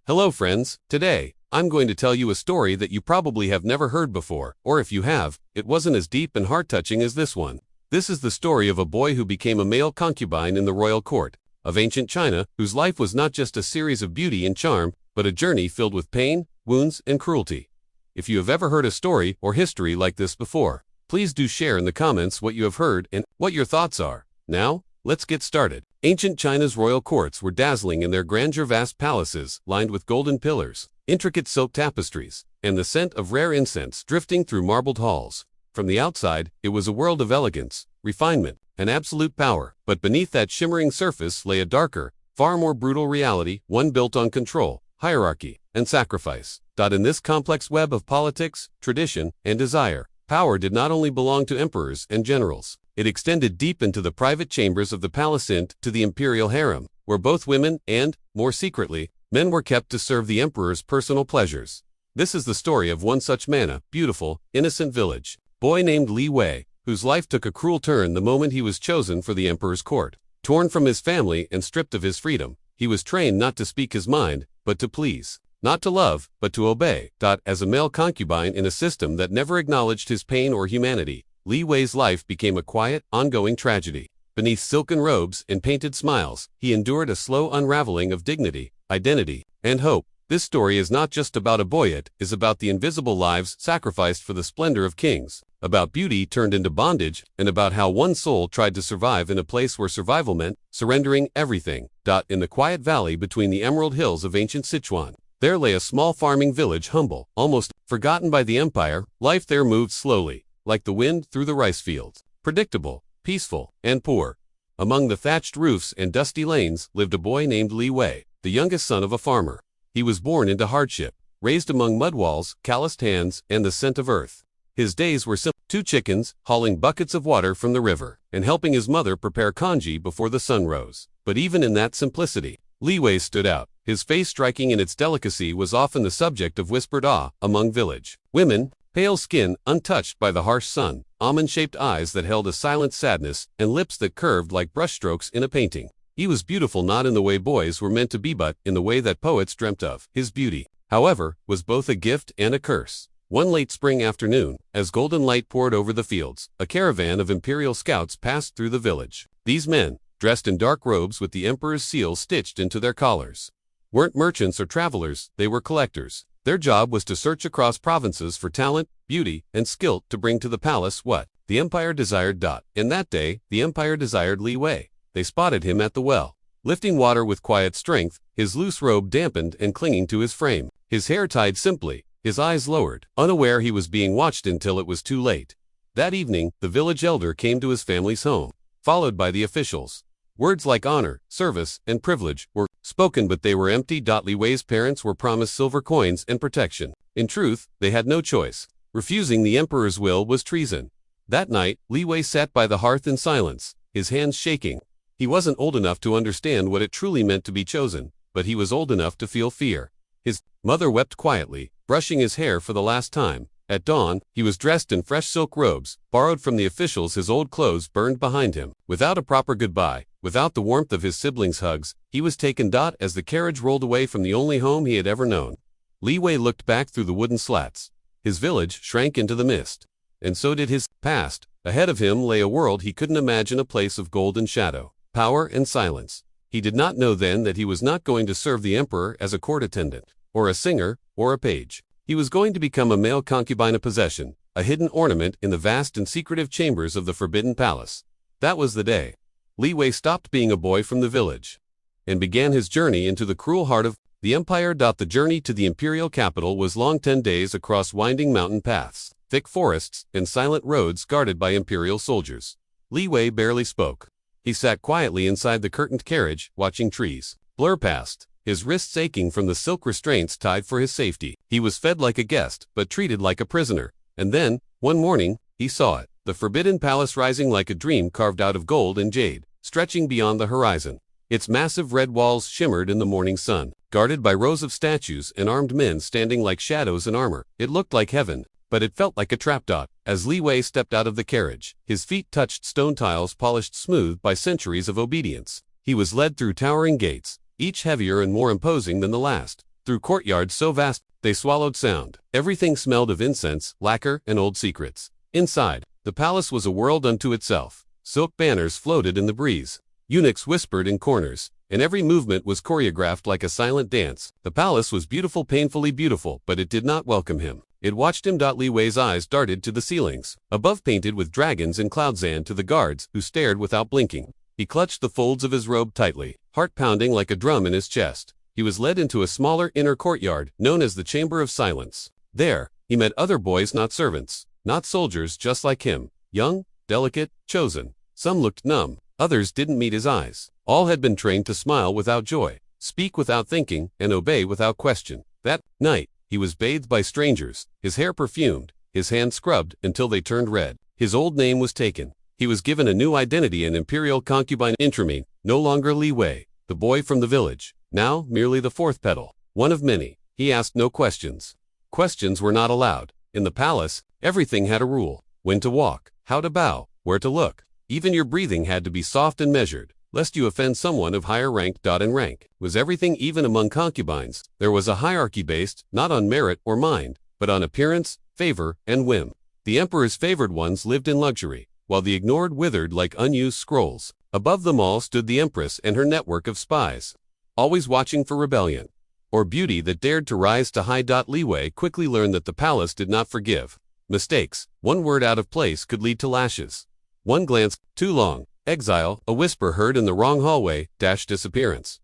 Hello friends, today, I'm going to tell you a story that you probably have never heard before, or if you have, it wasn't as deep and heart-touching as this one. This is the story of a boy who became a male concubine in the royal court of ancient China, whose life was not just a series of beauty and charm, but a journey filled with pain, wounds, and cruelty. If you have ever heard a story or history like this before, please do share in the comments what you have heard and what your thoughts are. Now, let's get started. Ancient China's royal courts were dazzling in their grandeur, vast palaces lined with golden pillars, intricate silk tapestries, and the scent of rare incense drifting through marbled halls. From the outside, it was a world of elegance, refinement, and absolute power, but beneath that shimmering surface lay a darker, far more brutal reality, one built on control, hierarchy, and sacrifice. In this complex web of politics, tradition, and desire, power did not only belong to emperors and generals. It extended deep into the private chambers of the palace and to the imperial harem, where both women and, more secretly, men were kept to serve the emperor's personal pleasures. This is the story of one such beautiful, innocent village boy named Li Wei, whose life took a cruel turn the moment he was chosen for the emperor's court. Torn from his family and stripped of his freedom, he was trained not to speak his mind, but to please. Not to love, but to obey. As a male concubine in a system that never acknowledged his pain or humanity, Li Wei's life became a quiet, ongoing tragedy. Beneath silken robes and painted smiles, he endured a slow unraveling of dignity, identity, and hope. This story is not just about a boy, it is about the invisible lives sacrificed for the splendor of kings, about beauty turned into bondage, and about how one soul tried to survive in a place where survival meant surrendering everything. In the quiet valley between the emerald hills of ancient Sichuan, there lay a small farming village, humble, almost forgotten by the empire. Life there moved slowly, like the wind through the rice fields, predictable, peaceful, and poor. Among the thatched roofs and dusty lanes lived a boy named Li Wei, the youngest son of a farmer. He was born into hardship, raised among mud walls, calloused hands, and the scent of earth. His days were simple: 2 chickens, hauling buckets of water from the river, and helping his mother prepare congee before the sun rose. But even in that simplicity, Li Wei stood out. His face, striking in its delicacy, was often the subject of whispered awe among village women. Pale skin, untouched by the harsh sun, almond-shaped eyes that held a silent sadness, and lips that curved like brushstrokes in a painting. He was beautiful not in the way boys were meant to be, but in the way that poets dreamt of. His beauty, however, was both a gift and a curse. One late spring afternoon, as golden light poured over the fields, a caravan of imperial scouts passed through the village. These men, dressed in dark robes with the emperor's seal stitched into their collars, weren't merchants or travelers, they were collectors. Their job was to search across provinces for talent, beauty, and skill to bring to the palace what the empire desired. In that day, the empire desired Li Wei. They spotted him at the well, lifting water with quiet strength, his loose robe dampened and clinging to his frame, his hair tied simply, his eyes lowered, unaware he was being watched until it was too late. That evening, the village elder came to his family's home, followed by the officials. Words like honor, service, and privilege were spoken, but they were empty. Li Wei's parents were promised silver coins and protection. In truth, they had no choice. Refusing the emperor's will was treason. That night, Li Wei sat by the hearth in silence, his hands shaking. He wasn't old enough to understand what it truly meant to be chosen, but he was old enough to feel fear. His mother wept quietly, brushing his hair for the last time. At dawn, he was dressed in fresh silk robes, borrowed from the officials. His old clothes burned behind him. Without a proper goodbye, without the warmth of his siblings' hugs, he was taken. As the carriage rolled away from the only home he had ever known, Li Wei looked back through the wooden slats. His village shrank into the mist, and so did his past. Ahead of him lay a world he couldn't imagine, a place of golden shadow, power, and silence. He did not know then that he was not going to serve the emperor as a court attendant, or a singer, or a page. He was going to become a male concubine, a possession, a hidden ornament in the vast and secretive chambers of the Forbidden Palace. That was the day Li Wei stopped being a boy from the village and began his journey into the cruel heart of the empire. The journey to the imperial capital was long, 10 days across winding mountain paths, thick forests, and silent roads guarded by imperial soldiers. Li Wei barely spoke. He sat quietly inside the curtained carriage, watching trees blur past, his wrists aching from the silk restraints tied for his safety. He was fed like a guest, but treated like a prisoner. And then, one morning, he saw it, the Forbidden Palace rising like a dream carved out of gold and jade, stretching beyond the horizon. Its massive red walls shimmered in the morning sun, guarded by rows of statues and armed men standing like shadows in armor. It looked like heaven, but it felt like a trap. As Li Wei stepped out of the carriage, his feet touched stone tiles polished smooth by centuries of obedience. He was led through towering gates, each heavier and more imposing than the last. Through courtyards so vast, they swallowed sound. Everything smelled of incense, lacquer, and old secrets. Inside, the palace was a world unto itself. Silk banners floated in the breeze. Eunuchs whispered in corners, and every movement was choreographed like a silent dance. The palace was beautiful, painfully beautiful, but it did not welcome him. It watched him. Li Wei's eyes darted to the ceilings, above painted with dragons and clouds, and to the guards, who stared without blinking. He clutched the folds of his robe tightly, heart pounding like a drum in his chest. He was led into a smaller inner courtyard, known as the Chamber of Silence. There, he met other boys, not servants, not soldiers, just like him, young, delicate, chosen. Some looked numb, others didn't meet his eyes. All had been trained to smile without joy, speak without thinking, and obey without question. That night, he was bathed by strangers, his hair perfumed, his hands scrubbed until they turned red. His old name was taken. He was given a new identity, an imperial concubine intermine, no longer Li Wei, the boy from the village, now merely the fourth petal, one of many. He asked no questions. Questions were not allowed. In the palace, everything had a rule: when to walk, how to bow, where to look. Even your breathing had to be soft and measured, lest you offend someone of higher rank. In rank was everything. Even among concubines, there was a hierarchy based, not on merit or mind, but on appearance, favor, and whim. The emperor's favored ones lived in luxury, while the ignored withered like unused scrolls. Above them all stood the empress and her network of spies, always watching for rebellion or beauty that dared to rise to high. Li Wei quickly learned that the palace did not forgive mistakes. One word out of place could lead to lashes. One glance too long, exile. A whisper heard in the wrong hallway, disappearance.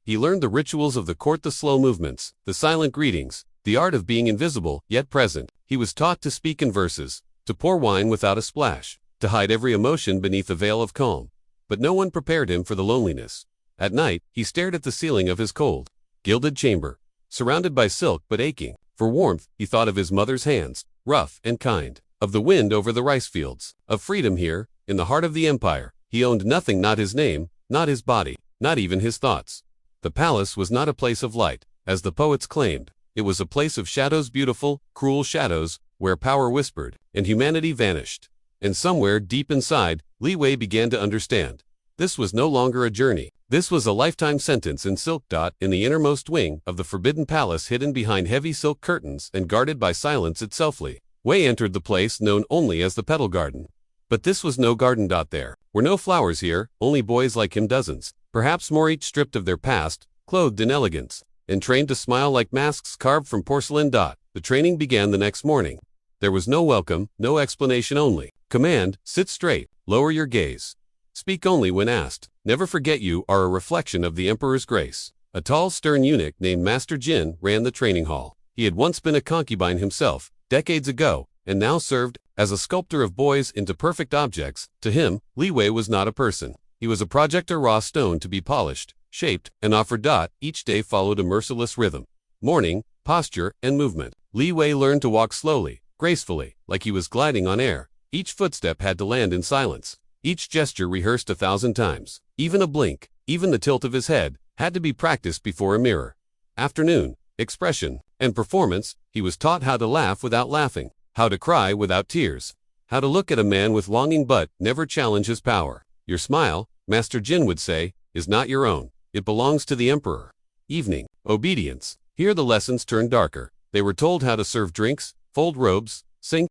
He learned the rituals of the court, the slow movements, the silent greetings, the art of being invisible yet present. He was taught to speak in verses, to pour wine without a splash, to hide every emotion beneath a veil of calm. But no one prepared him for the loneliness. At night, he stared at the ceiling of his cold, gilded chamber, surrounded by silk but aching. For warmth, he thought of his mother's hands, rough and kind, of the wind over the rice fields, of freedom here, in the heart of the empire. He owned nothing, not his name, not his body, not even his thoughts. The palace was not a place of light, as the poets claimed. It was a place of shadows, beautiful, cruel shadows, where power whispered, and humanity vanished. And somewhere deep inside, Li Wei began to understand. This was no longer a journey. This was a lifetime sentence in silk. In the innermost wing of the forbidden palace, hidden behind heavy silk curtains and guarded by silence itself, Li Wei entered the place known only as the Petal Garden. But this was no garden. There were no flowers here, only boys like him, dozens, perhaps more, each stripped of their past, clothed in elegance, and trained to smile like masks carved from porcelain. The training began the next morning. There was no welcome, no explanation, only command: sit straight, lower your gaze, speak only when asked, never forget you are a reflection of the emperor's grace. A tall, stern eunuch named Master Jin ran the training hall. He had once been a concubine himself, decades ago, and now served as a sculptor of boys into perfect objects. To him, Li Wei was not a person. He was a project, a raw stone to be polished, shaped, and offered. Each day followed a merciless rhythm: morning, posture, and movement. Li Wei learned to walk slowly, gracefully, like he was gliding on air. Each footstep had to land in silence. Each gesture rehearsed 1,000 times. Even a blink, even the tilt of his head, had to be practiced before a mirror. Afternoon, expression, and performance. He was taught how to laugh without laughing, how to cry without tears, how to look at a man with longing but never challenge his power. Your smile, Master Jin would say, is not your own. It belongs to the emperor. Evening, obedience. Here the lessons turned darker. They were told how to serve drinks, fold robes, sing.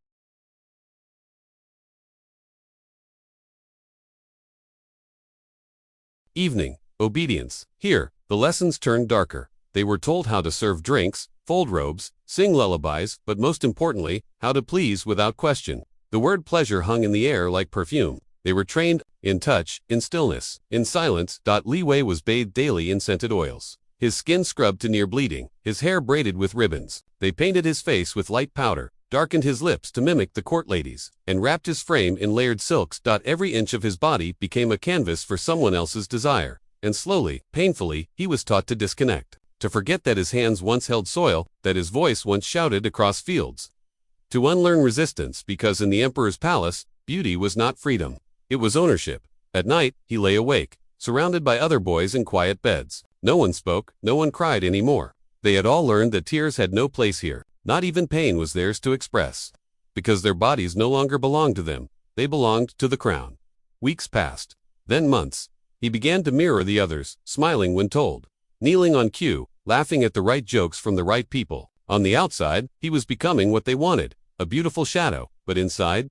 Evening, obedience. Here, the lessons turned darker. They were told how to serve drinks, fold robes, sing lullabies, but most importantly, how to please without question. The word pleasure hung in the air like perfume. They were trained in touch, in stillness, in silence. Li Wei was bathed daily in scented oils, his skin scrubbed to near bleeding, his hair braided with ribbons. They painted his face with light powder, darkened his lips to mimic the court ladies, and wrapped his frame in layered silks. Every inch of his body became a canvas for someone else's desire, and slowly, painfully, he was taught to disconnect, to forget that his hands once held soil, that his voice once shouted across fields, to unlearn resistance, because in the emperor's palace, beauty was not freedom, it was ownership. At night, he lay awake, surrounded by other boys in quiet beds. No one spoke, no one cried anymore. They had all learned that tears had no place here. Not even pain was theirs to express, because their bodies no longer belonged to them, they belonged to the crown. Weeks passed, then months. He began to mirror the others, smiling when told, kneeling on cue, laughing at the right jokes from the right people. On the outside, he was becoming what they wanted, a beautiful shadow, but inside,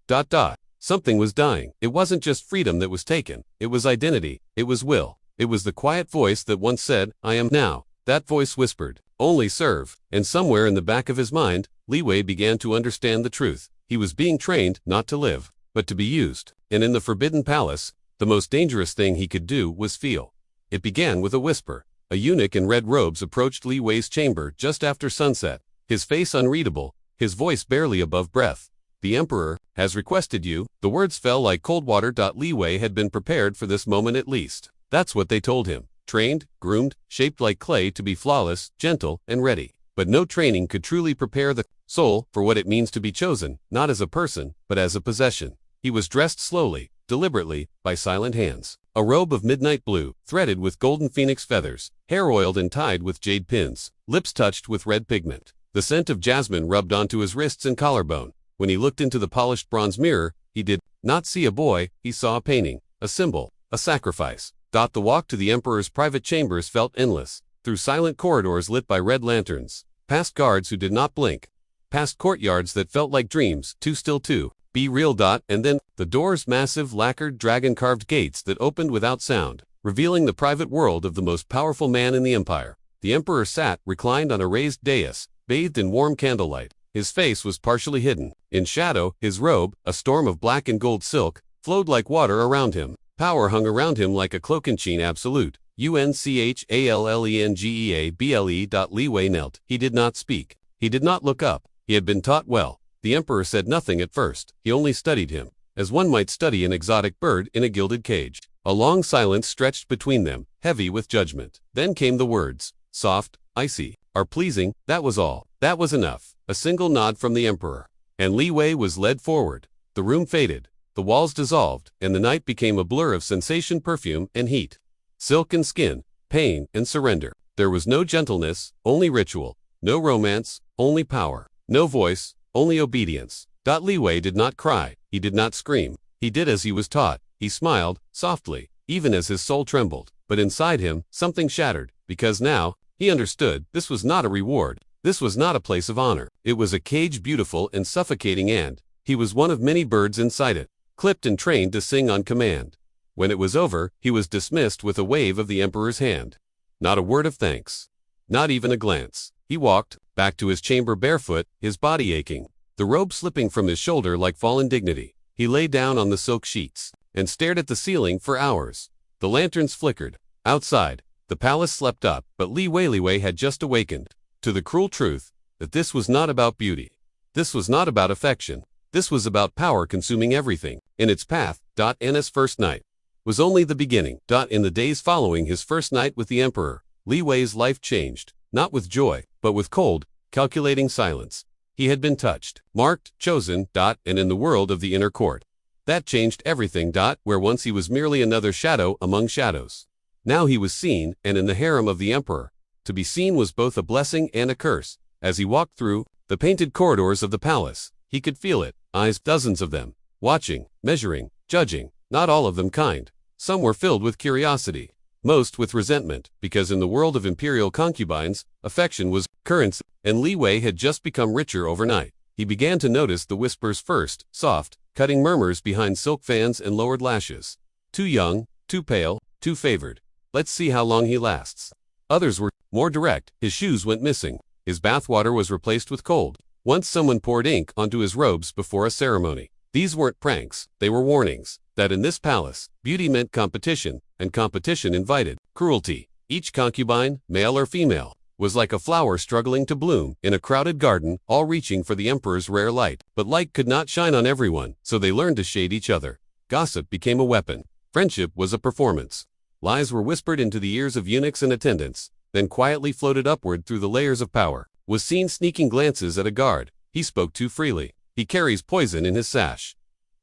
something was dying. It wasn't just freedom that was taken, it was identity, it was will. It was the quiet voice that once said, "I am now." That voice whispered, "Only serve." And somewhere in the back of his mind, Li Wei began to understand the truth. He was being trained not to live, but to be used. And in the Forbidden Palace, the most dangerous thing he could do was feel. It began with a whisper. A eunuch in red robes approached Li Wei's chamber just after sunset, his face unreadable, his voice barely above breath. "The Emperor has requested you." The words fell like cold water. Li Wei had been prepared for this moment at least. That's what they told him. Trained, groomed, shaped like clay to be flawless, gentle, and ready. But no training could truly prepare the soul for what it means to be chosen, not as a person, but as a possession. He was dressed slowly, deliberately, by silent hands. A robe of midnight blue, threaded with golden phoenix feathers, hair oiled and tied with jade pins, lips touched with red pigment. The scent of jasmine rubbed onto his wrists and collarbone. When he looked into the polished bronze mirror, he did not see a boy, he saw a painting, a symbol, a sacrifice. The walk to the Emperor's private chambers felt endless, through silent corridors lit by red lanterns, past guards who did not blink, past courtyards that felt like dreams, too still to be real. And then, the doors, massive lacquered dragon-carved gates that opened without sound, revealing the private world of the most powerful man in the empire. The Emperor sat, reclined on a raised dais, bathed in warm candlelight. His face was partially hidden. In shadow, his robe, a storm of black and gold silk, flowed like water around him. Power hung around him like a cloak-and-chain absolute. UNCHALLENGEABLE. Li Wei knelt. He did not speak. He did not look up. He had been taught well. The Emperor said nothing at first. He only studied him, as one might study an exotic bird in a gilded cage. A long silence stretched between them, heavy with judgment. Then came the words, soft, icy, are pleasing. That was all. That was enough. A single nod from the Emperor. And Li Wei was led forward. The room faded. The walls dissolved, and the night became a blur of sensation, perfume, and heat. Silk and skin, pain and surrender. There was no gentleness, only ritual. No romance, only power. No voice, only obedience. Li Wei did not cry. He did not scream. He did as he was taught. He smiled, softly, even as his soul trembled. But inside him, something shattered, because now, he understood, this was not a reward. This was not a place of honor. It was a cage, beautiful and suffocating, and he was one of many birds inside it, clipped and trained to sing on command. When it was over, he was dismissed with a wave of the Emperor's hand. Not a word of thanks. Not even a glance. He walked back to his chamber barefoot, his body aching, the robe slipping from his shoulder like fallen dignity. He lay down on the silk sheets and stared at the ceiling for hours. The lanterns flickered. Outside, the palace slept up, but Li Wei had just awakened to the cruel truth that this was not about beauty. This was not about affection. This was about power consuming everything in its path. Anna's first night was only the beginning. In the days following his first night with the Emperor, Li Wei's life changed, not with joy, but with cold, calculating silence. He had been touched, marked, chosen. And in the world of the inner court, that changed everything. Where once he was merely another shadow among shadows, now he was seen, and in the harem of the Emperor, to be seen was both a blessing and a curse. As he walked through the painted corridors of the palace, he could feel it, eyes, dozens of them, watching, measuring, judging, not all of them kind. Some were filled with curiosity, most with resentment, because in the world of imperial concubines, affection was currency, and Li Wei had just become richer overnight. He began to notice the whispers first, soft, cutting murmurs behind silk fans and lowered lashes. Too young, too pale, too favored. Let's see how long he lasts. Others were more direct. His shoes went missing. His bathwater was replaced with cold. Once someone poured ink onto his robes before a ceremony. These weren't pranks, they were warnings, that in this palace, beauty meant competition, and competition invited cruelty. Each concubine, male or female, was like a flower struggling to bloom in a crowded garden, all reaching for the Emperor's rare light. But light could not shine on everyone, so they learned to shade each other. Gossip became a weapon. Friendship was a performance. Lies were whispered into the ears of eunuchs and attendants, then quietly floated upward through the layers of power. Was seen sneaking glances at a guard. He spoke too freely. He carries poison in his sash.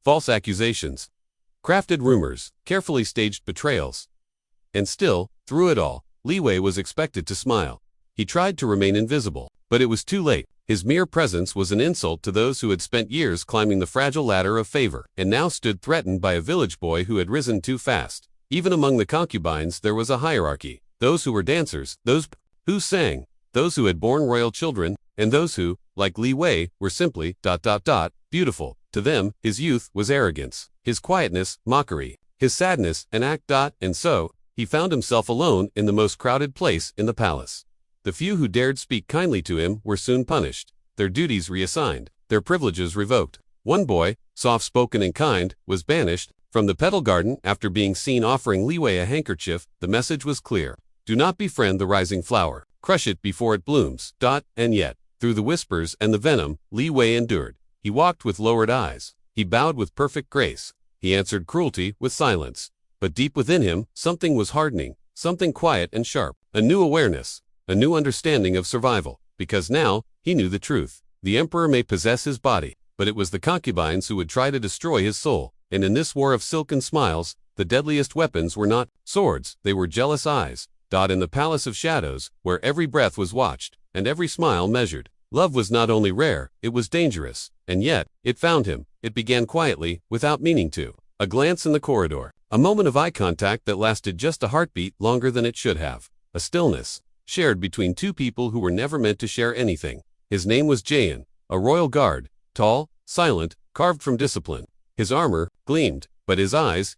False accusations. Crafted rumors. Carefully staged betrayals. And still, through it all, Li Wei was expected to smile. He tried to remain invisible, but it was too late. His mere presence was an insult to those who had spent years climbing the fragile ladder of favor, and now stood threatened by a village boy who had risen too fast. Even among the concubines there was a hierarchy. Those who were dancers, those Who sang? Those who had borne royal children, and those who, like Li Wei, were simply ... beautiful. To them, his youth was arrogance, his quietness, mockery, his sadness, an act. And so, he found himself alone in the most crowded place in the palace. The few who dared speak kindly to him were soon punished, their duties reassigned, their privileges revoked. One boy, soft-spoken and kind, was banished from the petal garden after being seen offering Li Wei a handkerchief. The message was clear. Do not befriend the rising flower. Crush it before it blooms. And yet, through the whispers and the venom, Li Wei endured. He walked with lowered eyes. He bowed with perfect grace. He answered cruelty with silence. But deep within him, something was hardening, something quiet and sharp, a new awareness, a new understanding of survival. Because now, he knew the truth. The emperor may possess his body, but it was the concubines who would try to destroy his soul. And in this war of silken smiles, the deadliest weapons were not swords, they were jealous eyes. In the palace of shadows, where every breath was watched, and every smile measured, love was not only rare, it was dangerous. And yet, it found him. It began quietly, without meaning to. A glance in the corridor. A moment of eye contact that lasted just a heartbeat longer than it should have. A stillness, shared between two people who were never meant to share anything. His name was Jayan, a royal guard, tall, silent, carved from discipline. His armor gleamed, but his eyes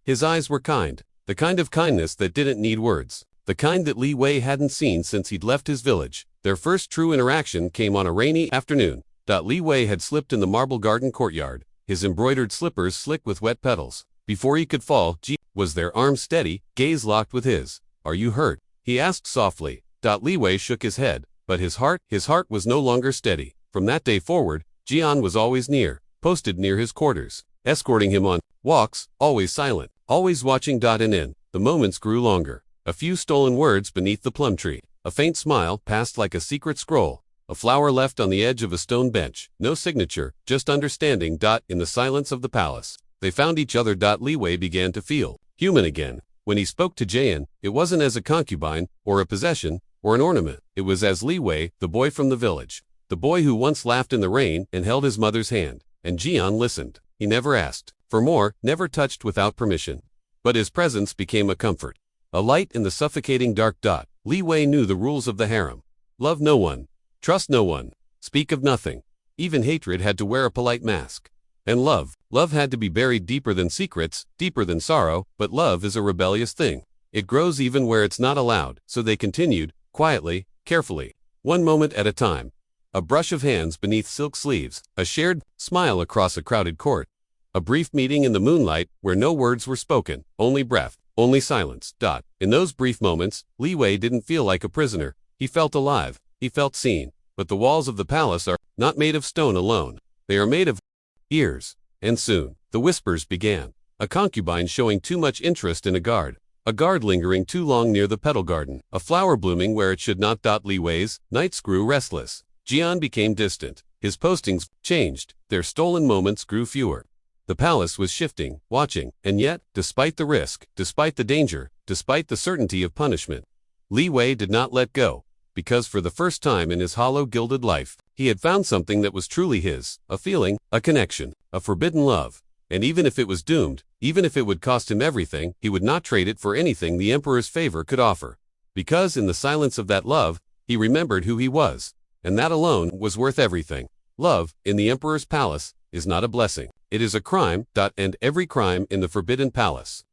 were kind. The kind of kindness that didn't need words. The kind that Li Wei hadn't seen since he'd left his village. Their first true interaction came on a rainy afternoon. Li Wei had slipped in the marble garden courtyard, his embroidered slippers slick with wet petals. Before he could fall, was their arms steady, gaze locked with his. Are you hurt? He asked softly. Li Wei shook his head, but his heart was no longer steady. From that day forward, Jian was always near, posted near his quarters, escorting him on walks, always silent, always watching. In the moments grew longer. A few stolen words beneath the plum tree. A faint smile passed like a secret scroll. A flower left on the edge of a stone bench. No signature, just understanding. In the silence of the palace, they found each other. Li Wei began to feel human again. When he spoke to Jayan, it wasn't as a concubine, or a possession, or an ornament. It was as Li Wei, the boy from the village. The boy who once laughed in the rain and held his mother's hand. And Jian listened. He never asked for more, never touched without permission. But his presence became a comfort. A light in the suffocating dark. Li Wei knew the rules of the harem. Love no one. Trust no one. Speak of nothing. Even hatred had to wear a polite mask. And love had to be buried deeper than secrets, deeper than sorrow. But love is a rebellious thing. It grows even where it's not allowed. So they continued, quietly, carefully, one moment at a time. A brush of hands beneath silk sleeves, a shared smile across a crowded court. A brief meeting in the moonlight where no words were spoken, only breath. Only silence. In those brief moments, Li Wei didn't feel like a prisoner. He felt alive. He felt seen. But the walls of the palace are not made of stone alone. They are made of ears. And soon, the whispers began. A concubine showing too much interest in a guard lingering too long near the petal garden. A flower blooming where it should not. Li Wei's nights grew restless. Jian became distant. His postings changed. Their stolen moments grew fewer. The palace was shifting, watching, and yet, despite the risk, despite the danger, despite the certainty of punishment, Li Wei did not let go, because for the first time in his hollow gilded life, he had found something that was truly his, a feeling, a connection, a forbidden love. And even if it was doomed, even if it would cost him everything, he would not trade it for anything the emperor's favor could offer. Because in the silence of that love, he remembered who he was, and that alone was worth everything. Love, in the emperor's palace, is not a blessing. It is a crime. And every crime in the forbidden palace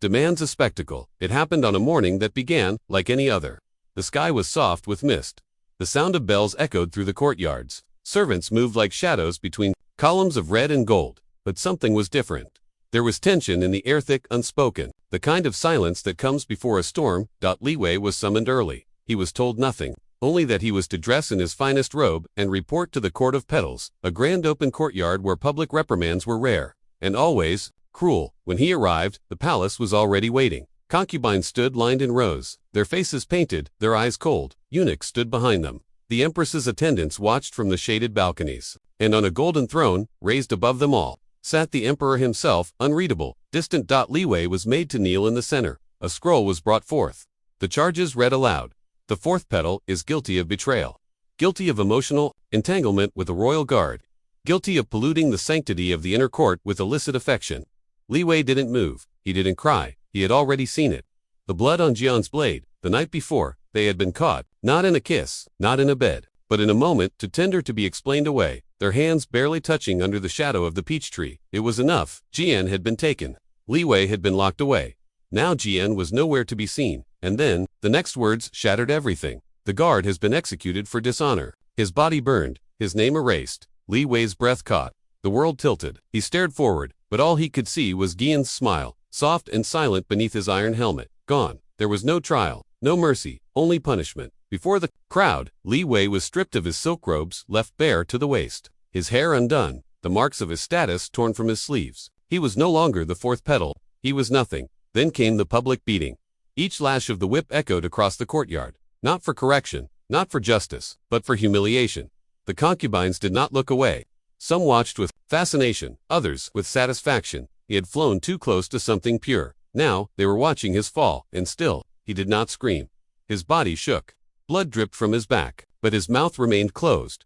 demands a spectacle. It happened on a morning that began like any other. The sky was soft with mist. The sound of bells echoed through the courtyards. Servants moved like shadows between columns of red and gold. But something was different. There was tension in the air, thick, unspoken, the kind of silence that comes before a storm. Li Wei was summoned early. He was told nothing. Only that he was to dress in his finest robe and report to the Court of Petals, a grand open courtyard where public reprimands were rare, and always cruel. When he arrived, the palace was already waiting. Concubines stood lined in rows, their faces painted, their eyes cold. Eunuchs stood behind them. The empress's attendants watched from the shaded balconies, and on a golden throne, raised above them all, sat the emperor himself, unreadable, distant. Li Wei was made to kneel in the center. A scroll was brought forth. The charges read aloud. The fourth petal is guilty of betrayal, guilty of emotional entanglement with a royal guard, guilty of polluting the sanctity of the inner court with illicit affection. Li Wei didn't move. He didn't cry. He had already seen it. The blood on Jian's blade. The night before, they had been caught. Not in a kiss, not in a bed, but in a moment too tender to be explained away, their hands barely touching under the shadow of the peach tree. It was enough. Jian had been taken. Li Wei had been locked away. Now Jian was nowhere to be seen. And then, the next words shattered everything. The guard has been executed for dishonor. His body burned, his name erased. Li Wei's breath caught. The world tilted. He stared forward, but all he could see was Jian's smile, soft and silent beneath his iron helmet. Gone. There was no trial, no mercy, only punishment. Before the crowd, Li Wei was stripped of his silk robes, left bare to the waist. His hair undone, the marks of his status torn from his sleeves. He was no longer the fourth petal. He was nothing. Then came the public beating. Each lash of the whip echoed across the courtyard. Not for correction, not for justice, but for humiliation. The concubines did not look away. Some watched with fascination, others with satisfaction. He had flown too close to something pure. Now, they were watching his fall, and still, he did not scream. His body shook. Blood dripped from his back, but his mouth remained closed.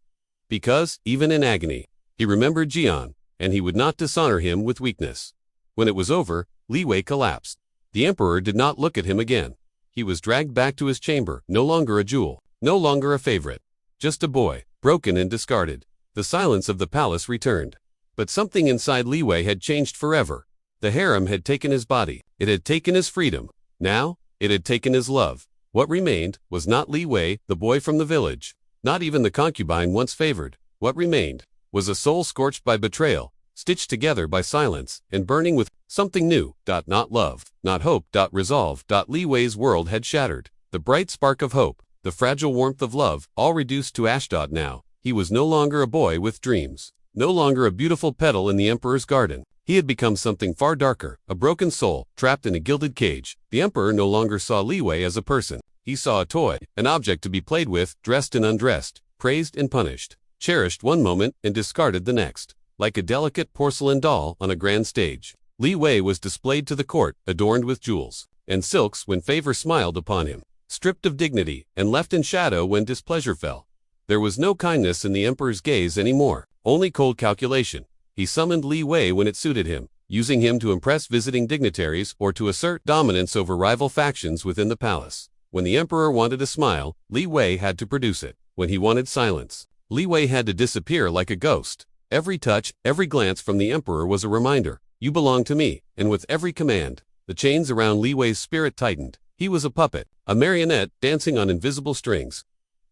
Because, even in agony, he remembered Jian, and he would not dishonor him with weakness. When it was over, Li Wei collapsed. The emperor did not look at him again. He was dragged back to his chamber, no longer a jewel, no longer a favorite. Just a boy, broken and discarded. The silence of the palace returned. But something inside Li Wei had changed forever. The harem had taken his body. It had taken his freedom. Now, it had taken his love. What remained was not Li Wei, the boy from the village. Not even the concubine once favored. What remained was a soul scorched by betrayal, stitched together by silence, and burning with something new. Not love, not hope. Resolve. Li Wei's world had shattered. The bright spark of hope, the fragile warmth of love, all reduced to ash. Now, he was no longer a boy with dreams. No longer a beautiful petal in the emperor's garden. He had become something far darker, a broken soul, trapped in a gilded cage. The emperor no longer saw Li Wei as a person. He saw a toy, an object to be played with, dressed and undressed, praised and punished, cherished one moment and discarded the next. Like a delicate porcelain doll on a grand stage, Li Wei was displayed to the court, adorned with jewels and silks when favor smiled upon him, stripped of dignity and left in shadow when displeasure fell. There was no kindness in the emperor's gaze anymore, only cold calculation. He summoned Li Wei when it suited him, using him to impress visiting dignitaries or to assert dominance over rival factions within the palace. When the emperor wanted a smile, Li Wei had to produce it. When he wanted silence, Li Wei had to disappear like a ghost. Every touch, every glance from the emperor was a reminder. You belong to me. And with every command, the chains around Li Wei's spirit tightened. He was a puppet, a marionette dancing on invisible strings.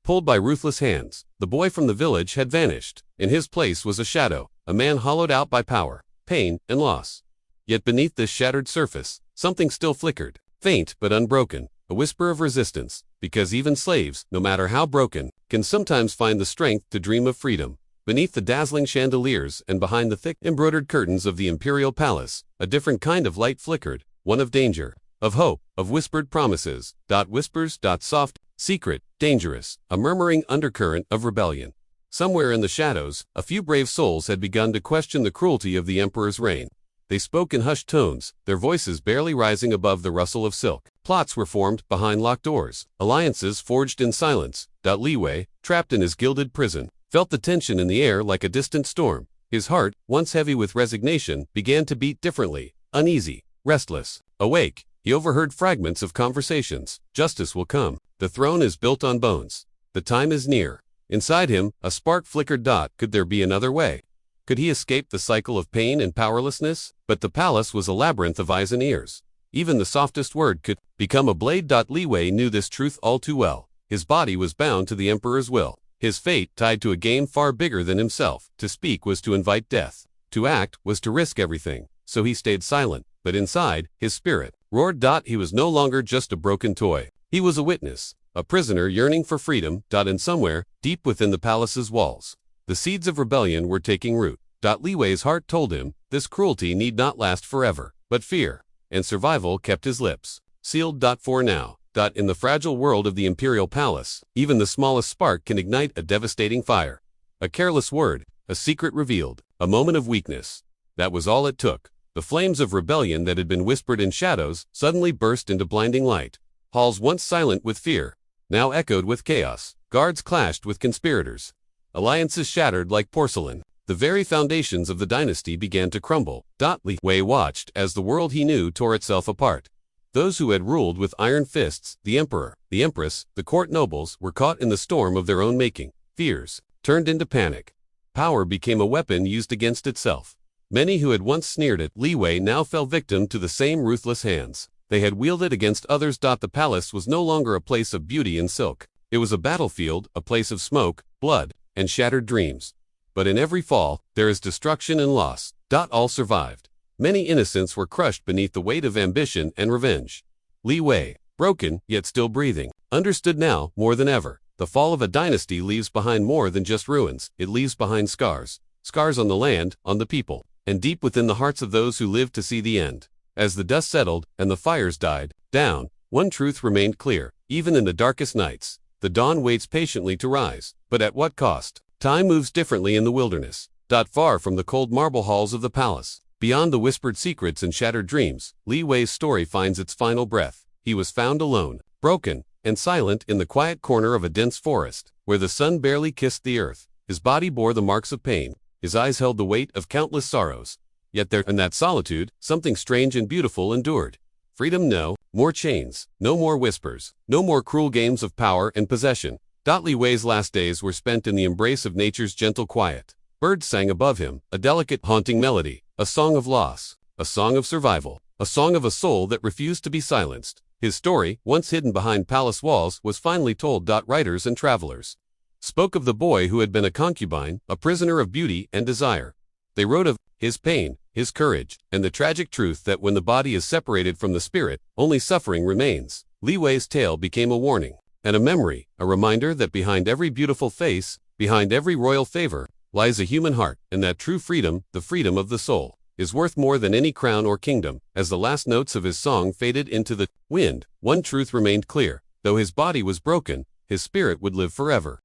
Pulled by ruthless hands, the boy from the village had vanished. In his place was a shadow, a man hollowed out by power, pain, and loss. Yet beneath this shattered surface, something still flickered, faint but unbroken, a whisper of resistance, because even slaves, no matter how broken, can sometimes find the strength to dream of freedom. Beneath the dazzling chandeliers and behind the thick embroidered curtains of the imperial palace, a different kind of light flickered, one of danger, of hope, of whispered promises. Whispers. Soft, secret, dangerous, a murmuring undercurrent of rebellion. Somewhere in the shadows, a few brave souls had begun to question the cruelty of the emperor's reign. They spoke in hushed tones, their voices barely rising above the rustle of silk. Plots were formed behind locked doors, alliances forged in silence. Li Wei, trapped in his gilded prison, felt the tension in the air like a distant storm. His heart, once heavy with resignation, began to beat differently, uneasy, restless. Awake, he overheard fragments of conversations. Justice will come. The throne is built on bones. The time is near. Inside him, a spark flickered. Could there be another way? Could he escape the cycle of pain and powerlessness? But the palace was a labyrinth of eyes and ears. Even the softest word could become a blade. Li Wei knew this truth all too well. His body was bound to the emperor's will. His fate tied to a game far bigger than himself. To speak was to invite death. To act was to risk everything. So he stayed silent. But inside, his spirit roared. He was no longer just a broken toy. He was a witness, a prisoner yearning for freedom. And somewhere, deep within the palace's walls, the seeds of rebellion were taking root. Li Wei's heart told him, this cruelty need not last forever. But fear and survival kept his lips sealed. For now. In the fragile world of the imperial palace, even the smallest spark can ignite a devastating fire. A careless word, a secret revealed, a moment of weakness. That was all it took. The flames of rebellion that had been whispered in shadows suddenly burst into blinding light. Halls once silent with fear, now echoed with chaos. Guards clashed with conspirators. Alliances shattered like porcelain. The very foundations of the dynasty began to crumble. Li Wei watched as the world he knew tore itself apart. Those who had ruled with iron fists, the emperor, the empress, the court nobles, were caught in the storm of their own making. Fears turned into panic. Power became a weapon used against itself. Many who had once sneered at Li Wei now fell victim to the same ruthless hands. They had wielded against others. The palace was no longer a place of beauty and silk. It was a battlefield, a place of smoke, blood, and shattered dreams. But in every fall, there is destruction and loss. All survived. Many innocents were crushed beneath the weight of ambition and revenge. Li Wei, broken, yet still breathing, understood now, more than ever, the fall of a dynasty leaves behind more than just ruins. It leaves behind scars. Scars on the land, on the people, and deep within the hearts of those who lived to see the end. As the dust settled, and the fires died down, one truth remained clear. Even in the darkest nights, the dawn waits patiently to rise. But at what cost? Time moves differently in the wilderness. Far from the cold marble halls of the palace, beyond the whispered secrets and shattered dreams, Li Wei's story finds its final breath. He was found alone, broken, and silent in the quiet corner of a dense forest, where the sun barely kissed the earth. His body bore the marks of pain. His eyes held the weight of countless sorrows. Yet there, in that solitude, something strange and beautiful endured. Freedom, no more chains, no more whispers, no more cruel games of power and possession. Li Wei's last days were spent in the embrace of nature's gentle quiet. Birds sang above him, a delicate, haunting melody, a song of loss, a song of survival, a song of a soul that refused to be silenced. His story, once hidden behind palace walls, was finally told. Writers and travelers spoke of the boy who had been a concubine, a prisoner of beauty and desire. They wrote of his pain, his courage, and the tragic truth that when the body is separated from the spirit, only suffering remains. Li Wei's tale became a warning and a memory, a reminder that behind every beautiful face, behind every royal favor, lies a human heart, and that true freedom, the freedom of the soul, is worth more than any crown or kingdom. As the last notes of his song faded into the wind, one truth remained clear. Though his body was broken, his spirit would live forever.